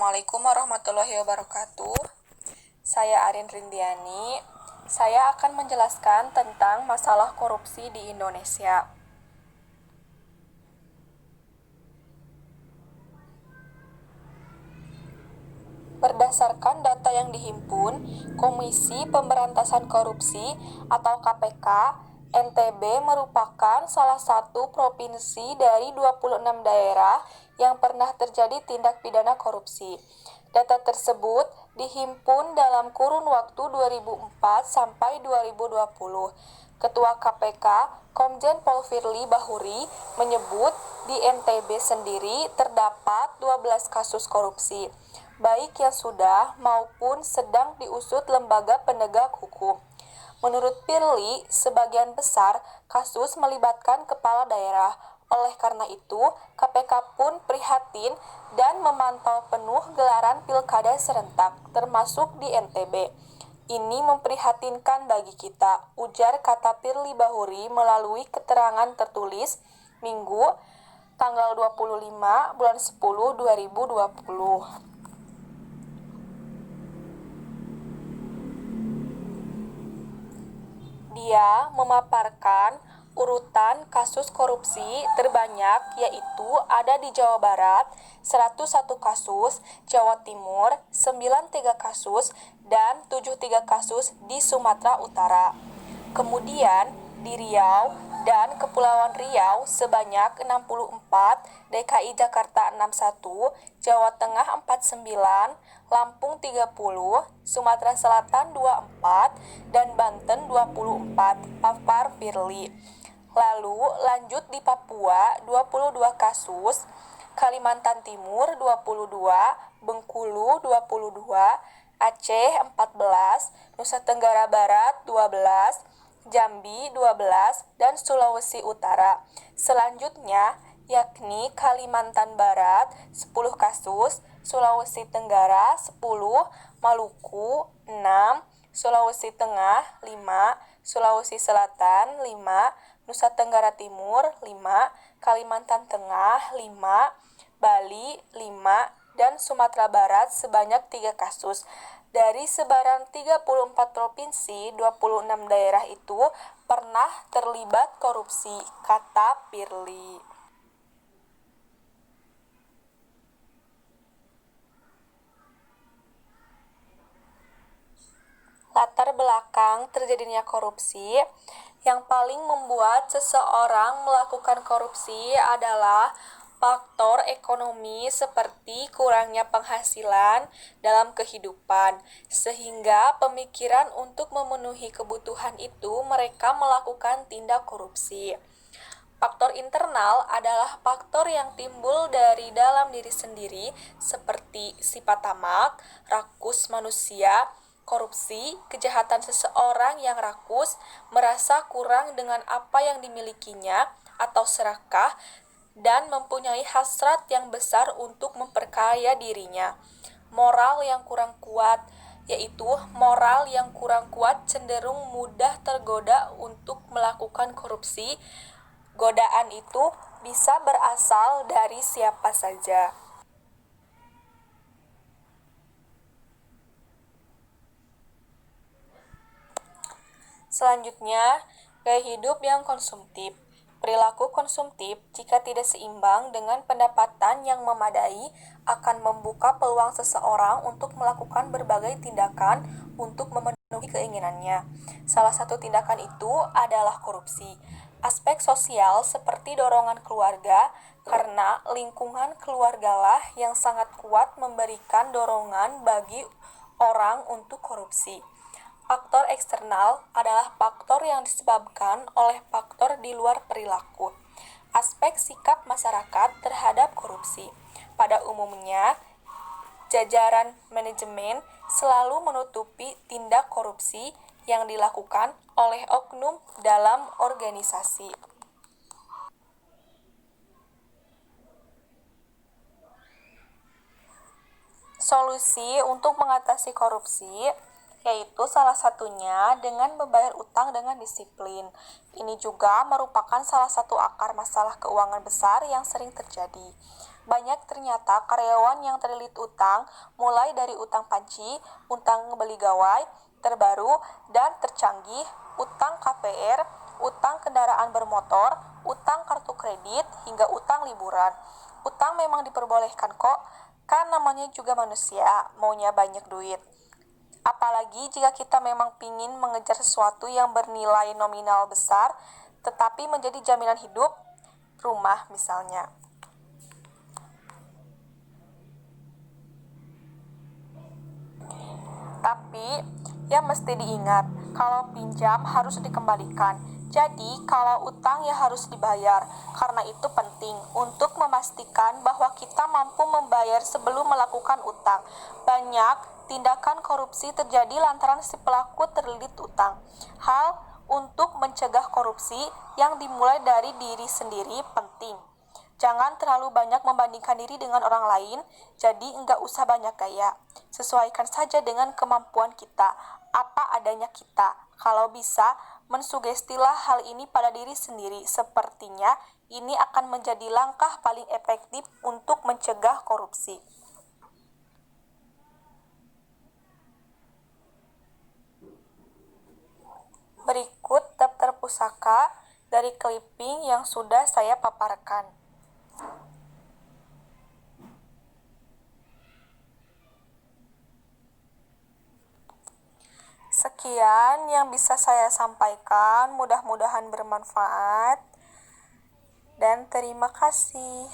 Assalamualaikum warahmatullahi wabarakatuh. Saya Arin Rindiani. Saya akan menjelaskan tentang masalah korupsi di Indonesia. Berdasarkan data yang dihimpun Komisi Pemberantasan Korupsi atau KPK, NTB merupakan salah satu provinsi dari 26 daerah yang pernah terjadi tindak pidana korupsi. Data tersebut dihimpun dalam kurun waktu 2004 sampai 2020. Ketua KPK, Komjen Pol Firly Bahuri, menyebut di NTB sendiri terdapat 12 kasus korupsi, baik yang sudah maupun sedang diusut lembaga penegak hukum. Menurut Firly, sebagian besar kasus melibatkan kepala daerah. Oleh karena itu, KPK pun prihatin dan memantau penuh gelaran pilkada serentak, termasuk di NTB. Ini memprihatinkan bagi kita, ujar kata Firly Bahuri melalui keterangan tertulis Minggu, tanggal 25 bulan 10 2020. Dia memaparkan urutan kasus korupsi terbanyak yaitu ada di Jawa Barat 101 kasus, Jawa Timur 93 kasus, dan 73 kasus di Sumatera Utara. Kemudian di Riau dan Kepulauan Riau sebanyak 64, DKI Jakarta 61, Jawa Tengah 49, Lampung 30, Sumatera Selatan 24, dan Banten 24, papar Firly. Lalu lanjut di Papua 22 kasus, Kalimantan Timur 22, Bengkulu 22, Aceh 14, Nusa Tenggara Barat 12, Jambi 12, dan Sulawesi Utara. Selanjutnya yakni Kalimantan Barat 10 kasus, Sulawesi Tenggara 10, Maluku 6, Sulawesi Tengah 5, Sulawesi Selatan 5, Nusa Tenggara Timur 5, Kalimantan Tengah 5, Bali 5, dan Sumatera Barat sebanyak 3 kasus. Dari sebaran 34 provinsi, 26 daerah itu pernah terlibat korupsi, kata Firly. Latar belakang terjadinya korupsi, yang paling membuat seseorang melakukan korupsi adalah faktor ekonomi seperti kurangnya penghasilan dalam kehidupan, sehingga pemikiran untuk memenuhi kebutuhan itu mereka melakukan tindak korupsi. Faktor internal adalah faktor yang timbul dari dalam diri sendiri seperti sifat tamak, rakus manusia, korupsi, kejahatan seseorang yang rakus, merasa kurang dengan apa yang dimilikinya atau serakah, dan mempunyai hasrat yang besar untuk memperkaya dirinya. Moral yang kurang kuat, yaitu moral yang kurang kuat cenderung mudah tergoda untuk melakukan korupsi. Godaan itu bisa berasal dari siapa saja. Selanjutnya, gaya hidup yang konsumtif. Perilaku konsumtif jika tidak seimbang dengan pendapatan yang memadai akan membuka peluang seseorang untuk melakukan berbagai tindakan untuk memenuhi keinginannya. Salah satu tindakan itu adalah korupsi. Aspek sosial seperti dorongan keluarga, karena lingkungan keluargalah yang sangat kuat memberikan dorongan bagi orang untuk korupsi. Faktor eksternal adalah faktor yang disebabkan oleh faktor di luar perilaku. Aspek sikap masyarakat terhadap korupsi. Pada umumnya, jajaran manajemen selalu menutupi tindak korupsi yang dilakukan oleh oknum dalam organisasi. Solusi untuk mengatasi korupsi yaitu salah satunya dengan membayar utang dengan disiplin. Ini juga merupakan salah satu akar masalah keuangan besar yang sering terjadi. Banyak ternyata karyawan yang terlilit utang, mulai dari utang panci, utang beli gawai, terbaru, dan tercanggih, utang KPR, utang kendaraan bermotor, utang kartu kredit, hingga utang liburan. Utang memang diperbolehkan kok, kan namanya juga manusia, maunya banyak duit. Apalagi jika kita memang pingin mengejar sesuatu yang bernilai nominal besar, tetapi menjadi jaminan hidup, rumah misalnya. Tapi, ya mesti diingat, kalau pinjam harus dikembalikan. Jadi, kalau utang ya harus dibayar. Karena itu penting untuk memastikan bahwa kita mampu membayar sebelum melakukan utang. Banyak tindakan korupsi terjadi lantaran si pelaku terlilit utang. Hal untuk mencegah korupsi yang dimulai dari diri sendiri penting. Jangan terlalu banyak membandingkan diri dengan orang lain, jadi enggak usah banyak gaya. Sesuaikan saja dengan kemampuan kita, apa adanya kita. Kalau bisa, mensugestilah hal ini pada diri sendiri. Sepertinya ini akan menjadi langkah paling efektif untuk mencegah korupsi. Berikut daftar pusaka dari clipping yang sudah saya paparkan. Sekian yang bisa saya sampaikan, mudah-mudahan bermanfaat, dan terima kasih.